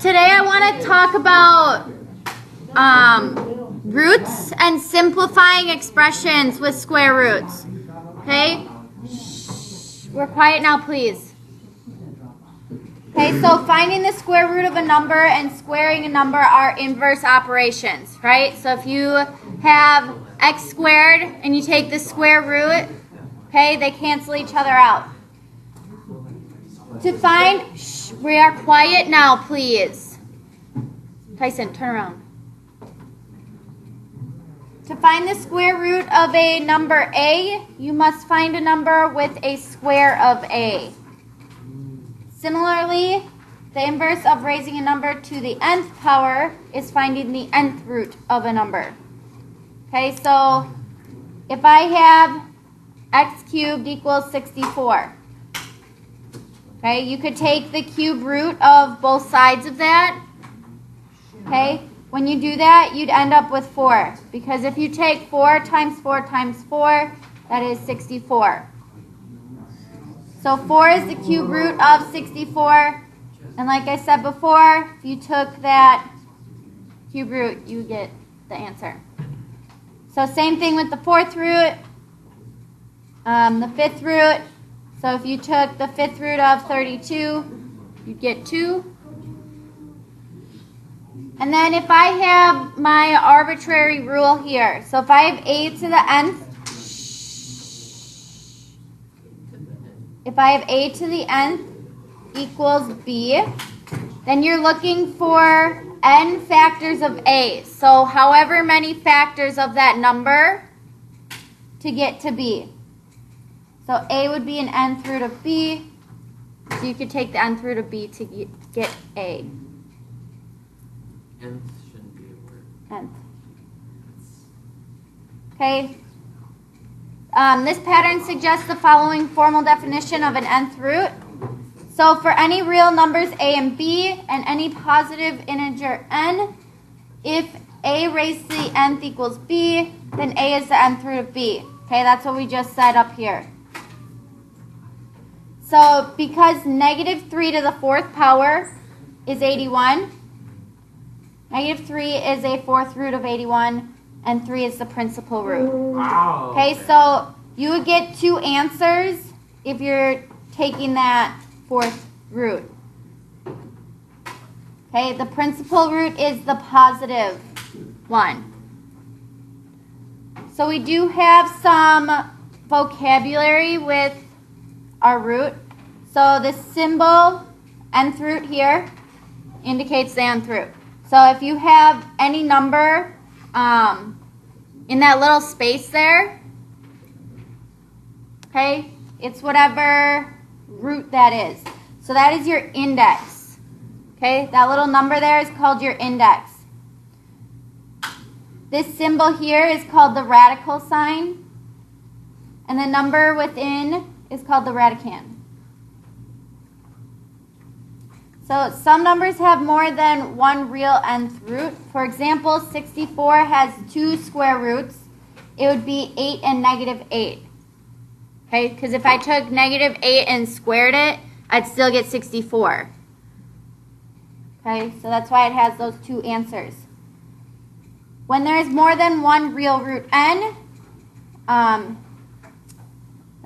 Today I want to talk about roots and simplifying expressions with square roots. Okay? Shh. We're quiet now, please. Okay, so finding the square root of a number and squaring a number are inverse operations, right? So if you have x squared and you take the square root, okay, they cancel each other out. To find, shh, we are quiet now, please. Tyson, turn around. To find the square root of a number a, you must find a number with a square of a. Similarly, the inverse of raising a number to the nth power is finding the nth root of a number. Okay, so if I have x cubed equals 64, okay, you could take the cube root of both sides of that. Okay, when you do that, you'd end up with 4. Because if you take 4 times 4 times 4, that is 64. So 4 is the cube root of 64. And like I said before, if you took that cube root, you get the answer. So same thing with the fourth root, the fifth root. So if you took the fifth root of 32, you'd get 2. And then if I have my arbitrary rule here, so if I have a to the nth, if I have a to the nth equals b, then you're looking for n factors of a. So however many factors of that number to get to b. So a would be an nth root of b. So you could take the nth root of b to get a. Nth shouldn't be a word. Nth. Okay. This pattern suggests the following formal definition of an nth root. So for any real numbers a and b and any positive integer n, if a raised to the nth equals b, then a is the nth root of b. Okay, that's what we just said up here. So because negative 3 to the fourth power is 81, negative 3 is a fourth root of 81, and 3 is the principal root. Wow. Okay, so you would get 2 answers if you're taking that fourth root. Okay, the principal root is the positive one. So we do have some vocabulary with our root. So the symbol nth root here indicates the nth root. So if you have any number in that little space there, okay, it's whatever root that is. So that is your index. Okay, that little number there is called your index. This symbol here is called the radical sign, and the number within is called the radicand. So some numbers have more than one real nth root. For example, 64 has 2 square roots. It would be 8 and negative 8. Okay, because if I took negative 8 and squared it, I'd still get 64. Okay, so that's why it has those 2 answers. When there is more than one real root n, that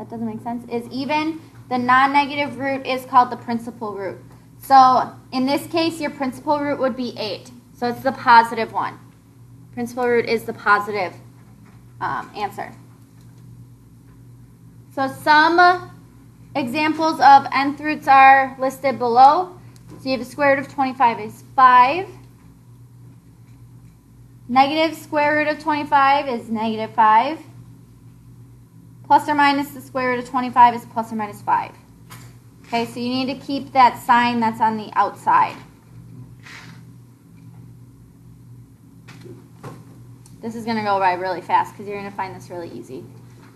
doesn't make sense, is even, the non-negative root is called the principal root. So in this case, your principal root would be 8. So it's the positive one. Principal root is the positive answer. So some examples of nth roots are listed below. So you have the square root of 25 is 5. Negative square root of 25 is negative 5. Plus or minus the square root of 25 is plus or minus 5. Okay, so you need to keep that sign that's on the outside. This is going to go by really fast because you're going to find this really easy.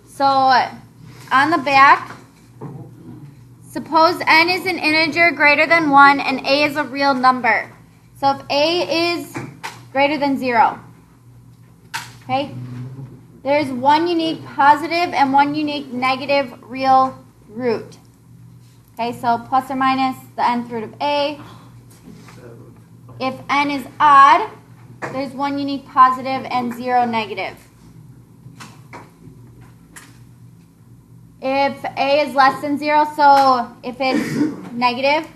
So on the back, suppose n is an integer greater than 1 and a is a real number. So if a is greater than 0, okay, there's one unique positive and one unique negative real root. Okay, so plus or minus the nth root of a If n is odd, there's 1 unique positive and 0 negative. If a is less than 0, so if it's negative,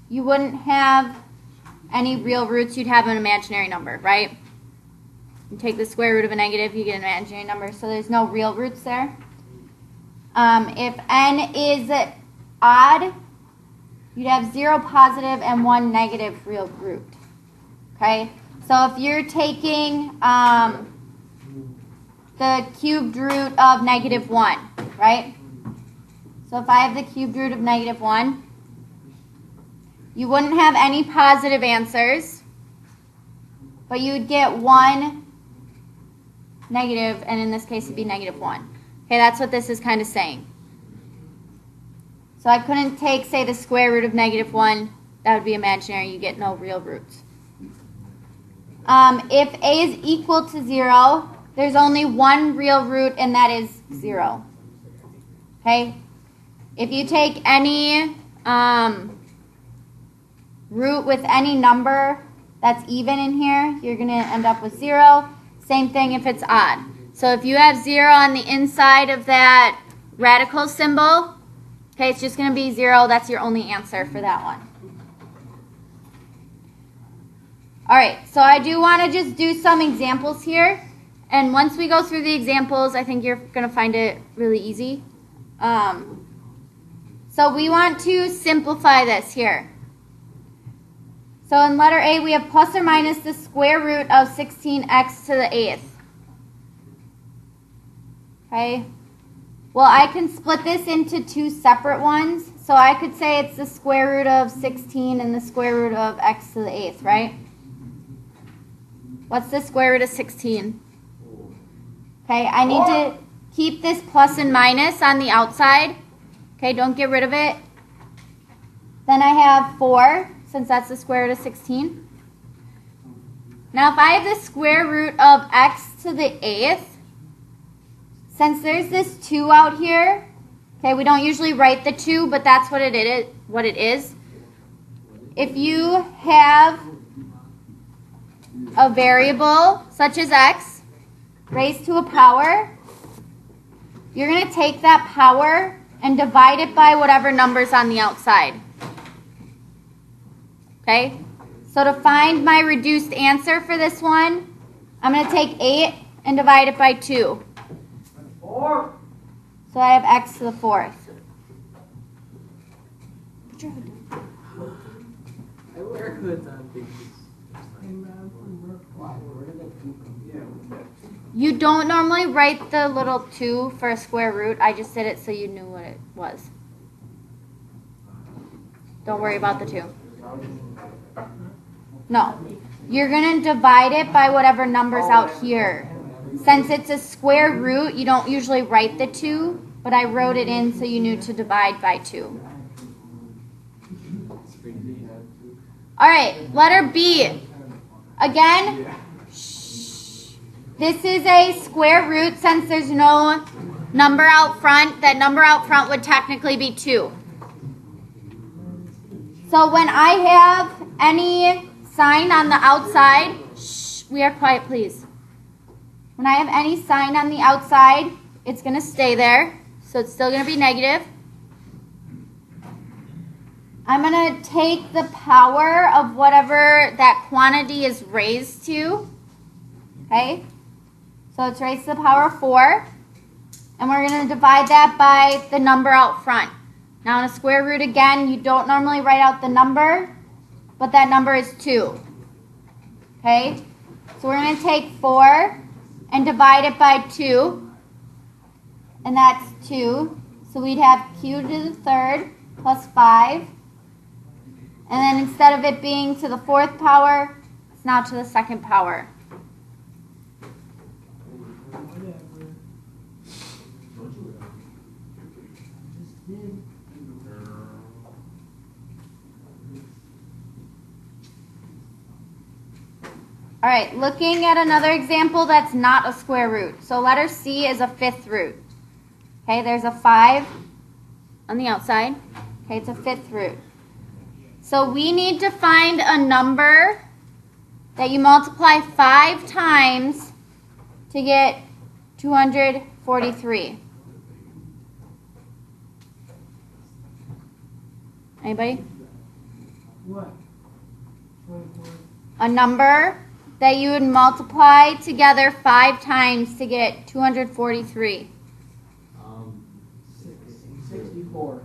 you wouldn't have any real roots. You'd have an imaginary number, right? You take the square root of a negative, you get an imaginary number, so there's no real roots there. If n is odd, you'd have 0 positive and 1 negative real root. Okay? So if you're taking the cubed root of negative 1, right? So if I have the cubed root of negative 1, you wouldn't have any positive answers, but you'd get 1 negative, and in this case it'd be negative 1. Okay, that's what this is kind of saying. So I couldn't take, say, the square root of negative 1. That would be imaginary. You get no real roots. If a is equal to 0, there's only one real root, and that is 0. Okay? If you take any root with any number that's even in here, you're going to end up with 0. Same thing if it's odd. So if you have 0 on the inside of that radical symbol, okay, it's just going to be 0. That's your only answer for that one. All right, so I do want to just do some examples here. And once we go through the examples, I think you're going to find it really easy. So we want to simplify this here. So in letter A, we have plus or minus the square root of 16x to the 8th. Okay. Well, I can split this into two separate ones. So I could say it's the square root of 16 and the square root of x to the 8th, right? What's the square root of 16? Okay, I need to keep this plus and minus on the outside. Okay, don't get rid of it. Then I have 4, since that's the square root of 16. Now if I have the square root of x to the 8th, since there's this 2 out here, okay, we don't usually write the 2, but that's what it is. If you have a variable such as x raised to a power, you're going to take that power and divide it by whatever number's on the outside. Okay? So to find my reduced answer for this one, I'm going to take 8 and divide it by 2. So I have x to the 4th. I wear hoods on things. You don't normally write the little 2 for a square root. I just did it so you knew what it was. Don't worry about the 2. No. You're going to divide it by whatever number's out here. Since it's a square root, you don't usually write the 2, but I wrote it in so you knew to divide by 2. All right, letter B. Again, this is a square root since there's no number out front. That number out front would technically be 2. So when I have any sign on the outside, we are quiet please. When I have any sign on the outside, it's going to stay there. So it's still going to be negative. I'm going to take the power of whatever that quantity is raised to. Okay? So it's raised to the power of 4. And we're going to divide that by the number out front. Now in a square root again, you don't normally write out the number, but that number is 2. Okay? So we're going to take 4 and divide it by 2. And that's 2. So we'd have q to the 3rd plus 5. And then instead of it being to the 4th power, it's now to the 2nd power. All right, looking at another example that's not a square root. So letter C is a 5th root. Okay, there's a 5 on the outside. Okay, it's a 5th root. So we need to find a number that you multiply 5 times to get 243? Anybody? What? 24. A number that you would multiply together 5 times to get 243. 64.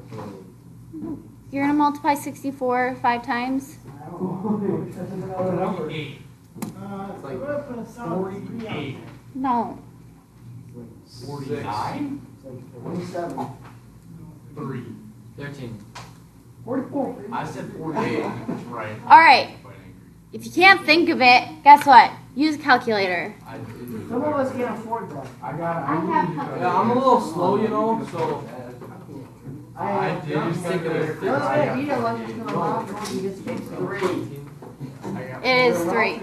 You're going to multiply 64 5 times? I don't know. That's another number. 48. It's like like 48. No. 49? It's like 27. 3. 13. 44. I said 48. That's right. All right. If you can't think of it, guess what? Use a calculator. Some of us can't afford that. I have Yeah, I'm a little slow, you know, so I did just think of it. The other day, Vita let me to the mom told you just take 3. It is 3.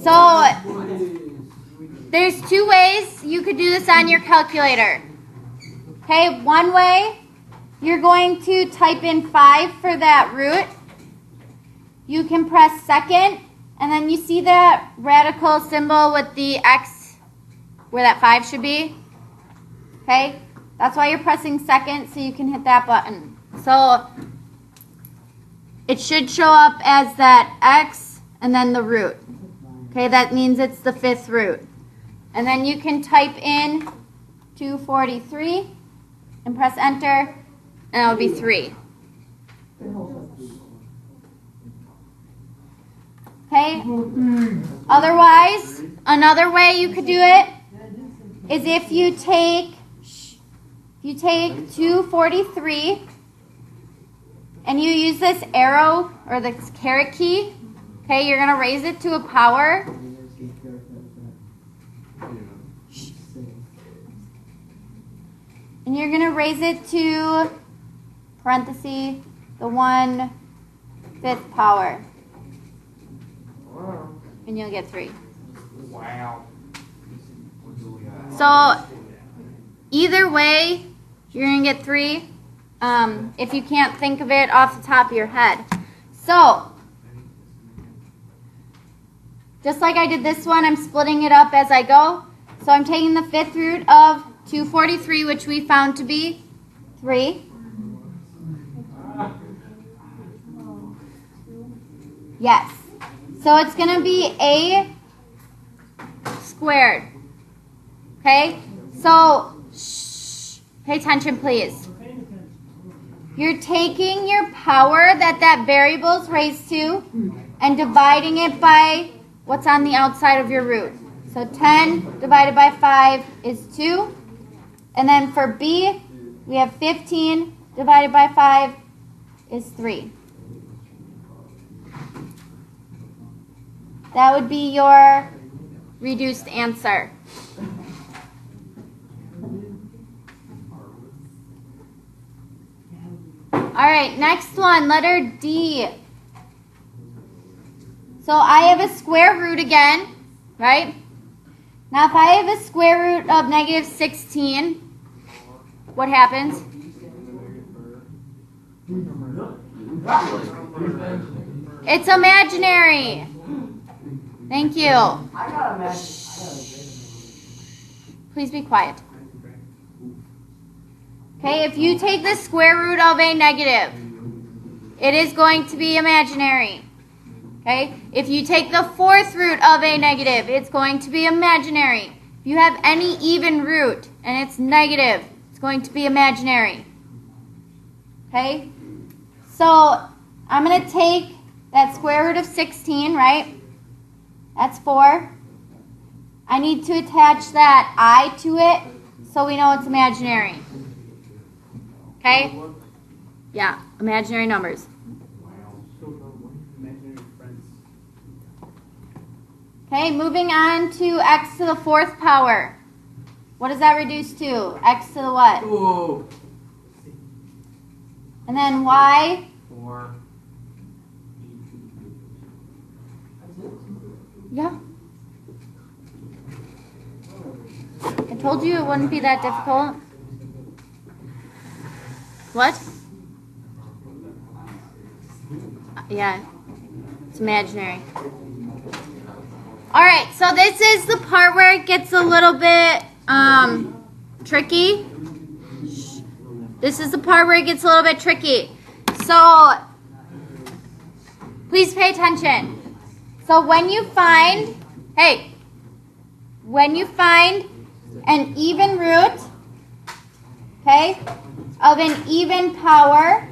So, there's 2 ways you could do this on your calculator. Okay, one way, you're going to type in 5 for that root. You can press second, and then you see that radical symbol with the X where that 5 should be. Okay, that's why you're pressing second, so you can hit that button. So it should show up as that X and then the root. Okay, that means it's the 5th root. And then you can type in 243 and press enter, and it'll be 3. Okay? Otherwise, another way you could do it is if you take 243 and you use this arrow or this caret key, okay, you're going to raise it to a power. And you're going to raise it to, parenthesis, the 1/5 power. And you'll get 3. Wow. So, either way, you're going to get 3 if you can't think of it off the top of your head. So, just like I did this one, I'm splitting it up as I go. So I'm taking the 5th root of 243, which we found to be 3. Yes. So it's going to be a squared. Okay? So, pay attention, please. You're taking your power that variable is raised to and dividing it by what's on the outside of your root. So 10 divided by 5 is 2. And then for b, we have 15 divided by 5 is 3. That would be your reduced answer. All right, next one, letter D. So I have a square root again, right? Now if I have a square root of negative 16, what happens? It's imaginary. Thank you. I got a mess. Please be quiet. Okay, if you take the square root of a negative, it is going to be imaginary. Okay, if you take the 4th root of a negative, it's going to be imaginary. If you have any even root and it's negative, it's going to be imaginary. Okay, so I'm going to take that square root of 16, right? That's 4. I need to attach that I to it so we know it's imaginary. Okay? Yeah, imaginary numbers. Okay, moving on to x to the 4th power. What does that reduce to? X to the what? Whoa. And then y? 4. Yeah. I told you it wouldn't be that difficult. What? Yeah, it's imaginary. All right, so this is the part where it gets a little bit tricky. This is the part where it gets a little bit tricky. So please pay attention. So when you find an even root, okay, of an even power,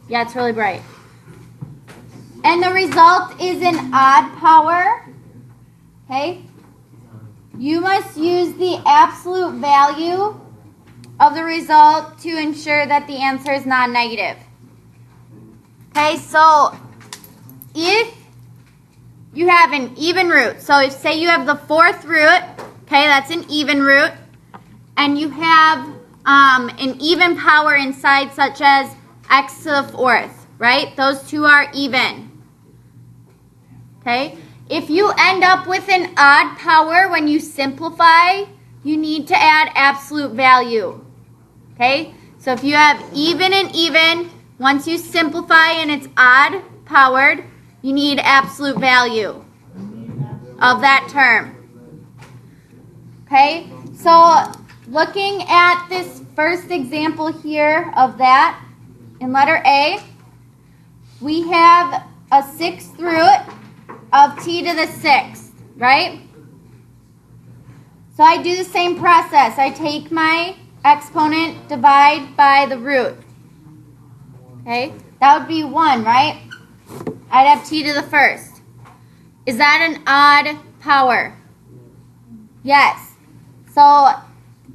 yeah, it's really bright, and the result is an odd power, okay, you must use the absolute value of the result to ensure that the answer is non-negative. Okay, so if you have an even root, so if say you have the fourth root, okay, that's an even root, and you have an even power inside, such as x to the fourth, right? Those two are even. Okay? If you end up with an odd power when you simplify, you need to add absolute value. Okay? So if you have even and even, once you simplify and it's odd powered, you need absolute value of that term. Okay? So looking at this first example here of that, in letter A, we have a sixth root of t to the sixth, right? So I do the same process. I take my exponent, divide by the root. Okay? That would be 1, right? I'd have t to the first. Is that an odd power? Yes. So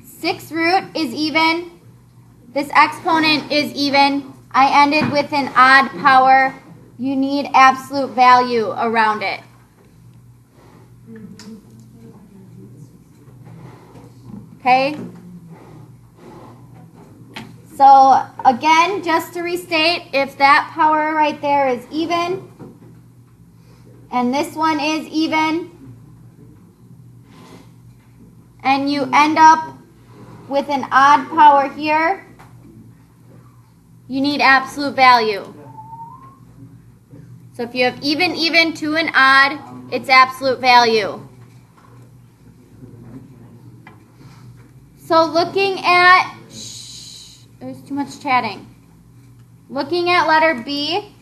sixth root is even. This exponent is even. I ended with an odd power. You need absolute value around it. Okay? So again, just to restate, if that power right there is even, and this one is even, and you end up with an odd power here, you need absolute value. So if you have even to an odd, it's absolute value. So looking at, there's too much chatting. Looking at letter B,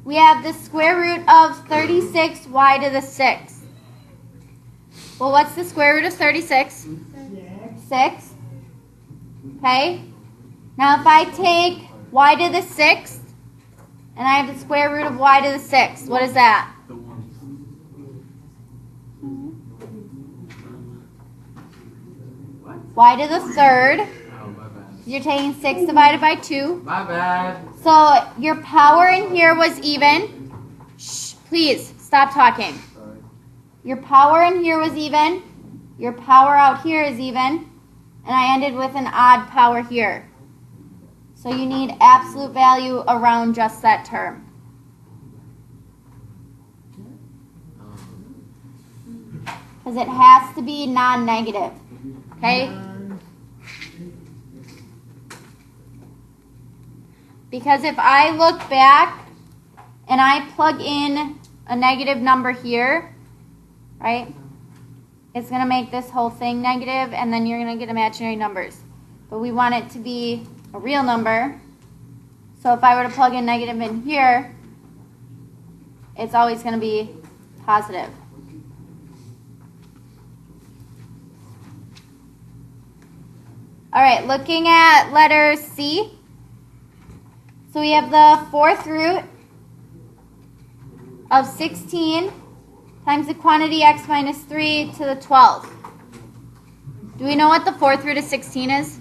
we have the square root of 36y to the 6th. Well, what's the square root of 36? 6. Okay. Now if I take y to the 6th, and I have the square root of y to the 6th, what is that? Y to the 3rd. You're taking 6 divided by 2. My bad. So your power in here was even. Shh, please, stop talking. Sorry. Your power in here was even. Your power out here is even. And I ended with an odd power here. So you need absolute value around just that term. Because it has to be non-negative. Okay? Because if I look back and I plug in a negative number here, right, it's going to make this whole thing negative, and then you're going to get imaginary numbers. But we want it to be a real number. So if I were to plug in negative in here, it's always going to be positive. All right, looking at letter C. So we have the fourth root of 16 times the quantity x minus 3 to the 12th. Do we know what the fourth root of 16 is?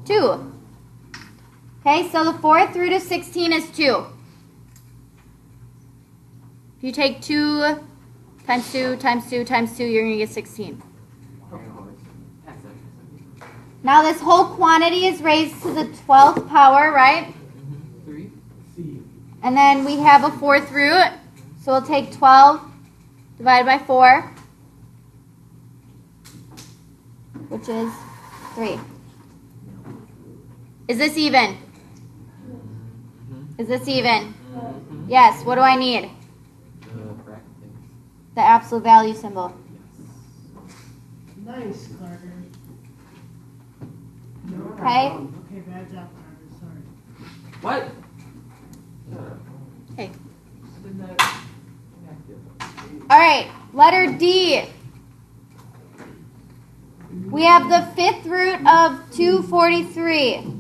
2. Okay, so the fourth root of 16 is 2. If you take 2 times 2 times 2 times 2, you're going to get 16. Now this whole quantity is raised to the 12th power, right? 3. And then we have a fourth root. So we'll take 12 divided by 4, which is 3. Is this even? Is this even? Yes, what do I need? The absolute value symbol. Nice, Carter. Okay? Okay, bad job, Carter. Sorry. What? Okay. Alright, letter D. We have the fifth root of 243.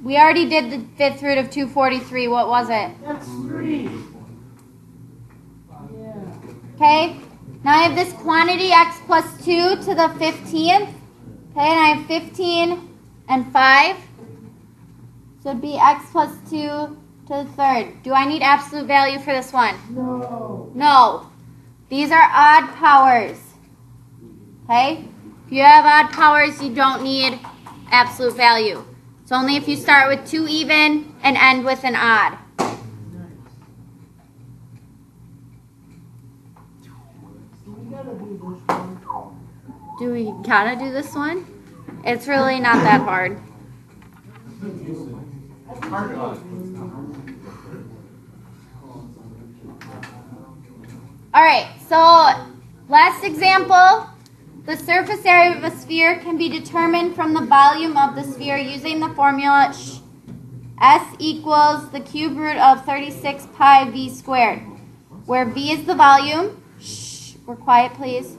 We already did the fifth root of 243. What was it? That's 3. Yeah. Okay, now I have this quantity x plus 2 to the 15th. Okay, and I have 15 and 5. So it'd be x plus 2 to the third. Do I need absolute value for this one? No. No. These are odd powers. Okay? If you have odd powers, you don't need absolute value. It's only if you start with 2 even and end with an odd. Nice. We gotta do this one. Do we gotta do this one? It's really not that hard. Alright, so last example. The surface area of a sphere can be determined from the volume of the sphere using the formula S equals the cube root of 36 pi v squared, where v is the volume. Shh, we're quiet please.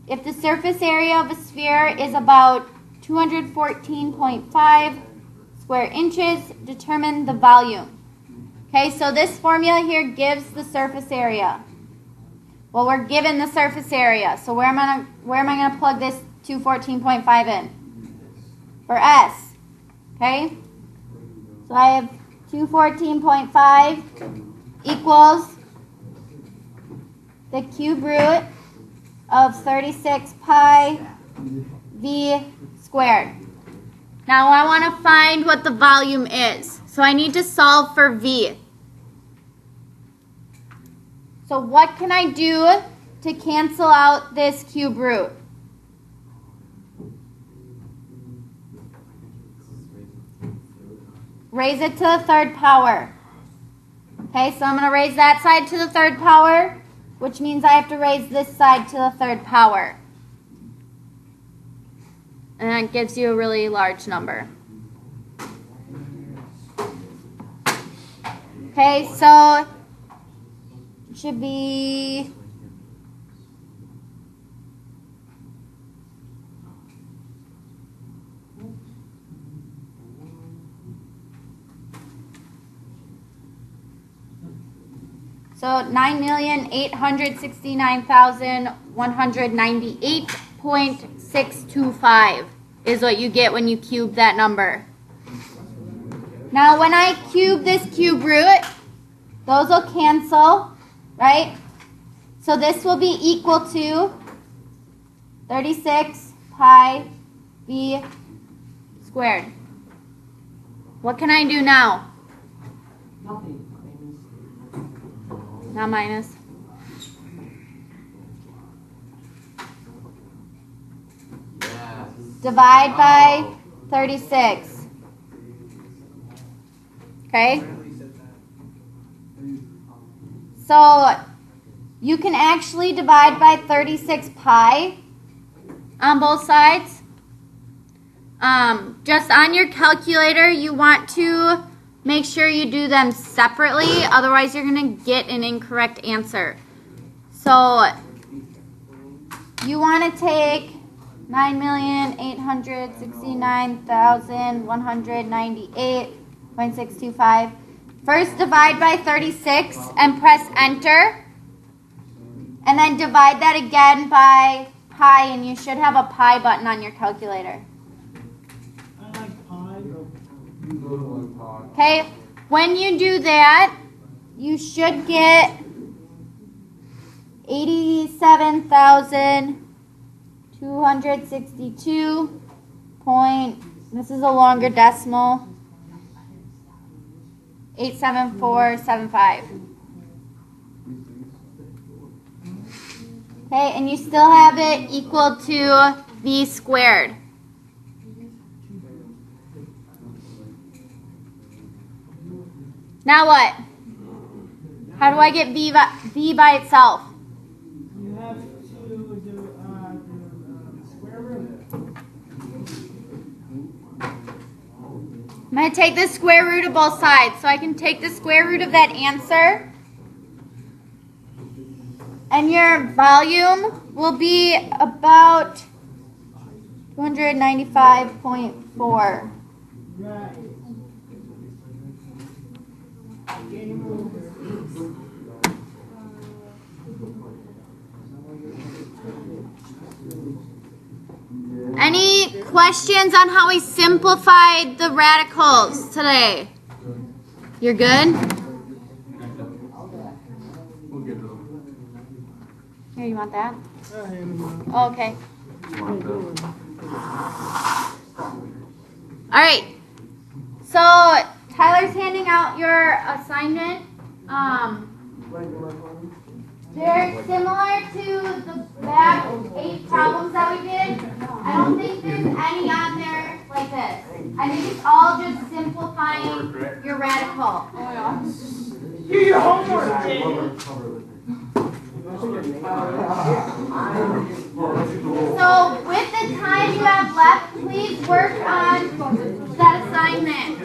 If the surface area of a sphere is about 214.5 square inches, determine the volume. Okay, so this formula here gives the surface area. Well, we're given the surface area, so where am I going to plug this 214.5 in? For S. Okay? So I have 214.5 equals the cube root of 36 pi v squared. Now I want to find what the volume is. So I need to solve for v. So what can I do to cancel out this cube root? Raise it to the third power. Okay, so I'm going to raise that side to the third power, which means I have to raise this side to the third power. And that gives you a really large number. Okay, so it should be so 9,869,198.625 is what you get when you cube that number. Now when I cube this cube root, those will cancel, right? So this will be equal to 36 pi v squared. What can I do now? Nothing. Not minus. Yes. Divide by 36. Okay? So you can actually divide by 36 pi on both sides. Just on your calculator, you want to make sure you do them separately, otherwise you're going to get an incorrect answer. So you want to take 9,869,198.625. First divide by 36 and press enter. And then divide that again by pi, and you should have a pi button on your calculator. I like pie. Okay, when you do that, you should get 87,262 point, this is a longer decimal, 87475. Okay, and you still have it equal to v squared. Now what? How do I get v by itself? You have to do square root. I'm going to take the square root of both sides. So I can take the square root of that answer. And your volume will be about 295.4. Right. Game over. Any questions on how we simplified the radicals today? You're good? We'll get to them. Here, you want that? I am, Oh, okay. All right. So Tyler's handing out your assignment. They're similar to the back 8 problems that we did. I don't think there's any on there like this. I think it's all just simplifying your radical. do your homework, Jamie. So with the time you have left, please work on that assignment.